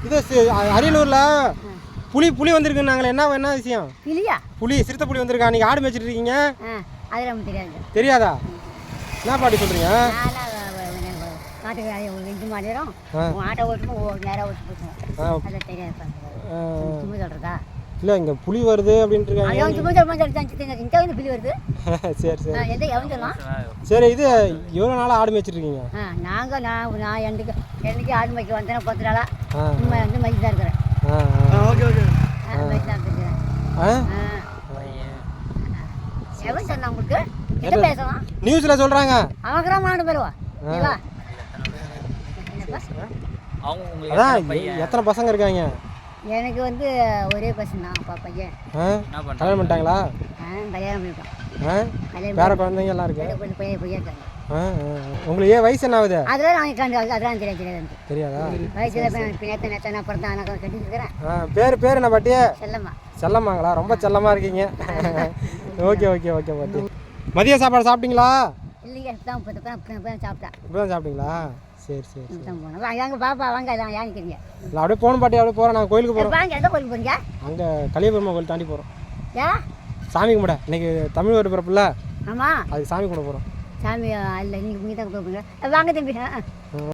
இது அரியலூரில் புலி புலி வந்திருக்குன்னாங்களே, என்ன விஷயம்? புலியா? புலி, சிறுத்தை புலி வந்திருக்கா. நீங்கள் ஆடு மேய்ச்சிட்டு இருக்கீங்க. அது நமக்கு தெரியாது. தெரியாதா? என்ன பாட்டி சொல்கிறீங்க? காட்டுக்கு இது மாடிடும் ஆட்டை ஓட்டுமோ நேராக ஓட்டு போச்சுவோம். அது தெரியாது. சும்மா சொல்கிறதா? இல்லை, இங்கே புலி வருது அப்படின்ட்டு இருக்காங்க. சும்மா இங்கே வந்து புலி வருது. சரி சரி. எந்த எவன் சொல்லலாம்? சரி, இது எவ்வளோ நாளாக ஆடு மேய்ச்சிட்டு இருக்கீங்க? நான் என்னைக்கு ஆடு மேய்க்க வந்தேன்னா 10 நாளாக உண்மை வந்து மேய்ச்சி தான் இருக்கிறேன். Okay okay. மேய்ச்சி தான் இருக்கிறேன். எவன் சொன்னா உங்களுக்கு? என்ன பேசலாம்? நியூஸில் சொல்கிறாங்க. அவங்கதான் மாடு பெறுவா. அதான் எத்தனை பசங்க இருக்காங்க? எனக்கு வந்து ஒரே பசங்க தான். பையன் கல்யாணம் பண்ணிட்டாங்களா? கல்யாணம் பண்ணிட்டோம். வேற குழந்தைங்க எல்லாம் இருக்கு. பையன் இருக்காங்க. உங்களுக்கு ஏன் வயசு என்ன ஆகுது? அதெல்லாம் அதெல்லாம் தெரியாது. தெரியாதா? வயசுல நேற்று அப்புறம் தான் நான் கட்டிட்டு பேர் என்ன பாட்டி? செல்லம்மா. செல்லம்மாங்களா? ரொம்ப செல்லமா இருக்கீங்க. ஓகே ஓகே ஓகே பாட்டி. மதிய சாப்பாடு சாப்பிட்டீங்களா? இல்லைங்க, இப்பதான் சாப்பிட்டேன். இப்பதான் சாப்பிட்டீங்களா? சரி சரி. போனோம் வாங்க பாப்பா, வாங்க எல்லாம் யானிக்கிறீங்க. இல்லை, அப்படியே போகணும் பாட்டி. அப்படியே போகிறோம். நாங்கள் கோயிலுக்கு போகிறோம். வாங்க. எந்த கோயிலுக்கு போறீங்க? அங்கே கலியபெருமா கோயில் தாண்டி போகிறோம். சாமி கும்பிட. இன்னைக்கு தமிழ் ஒரு பிறப்புல. ஆமாம், அதுக்கு சாமி கும்பிட போகிறோம். சாமி இல்லை, நீங்கள் தான் போகிறீங்க. வாங்க தம்பி.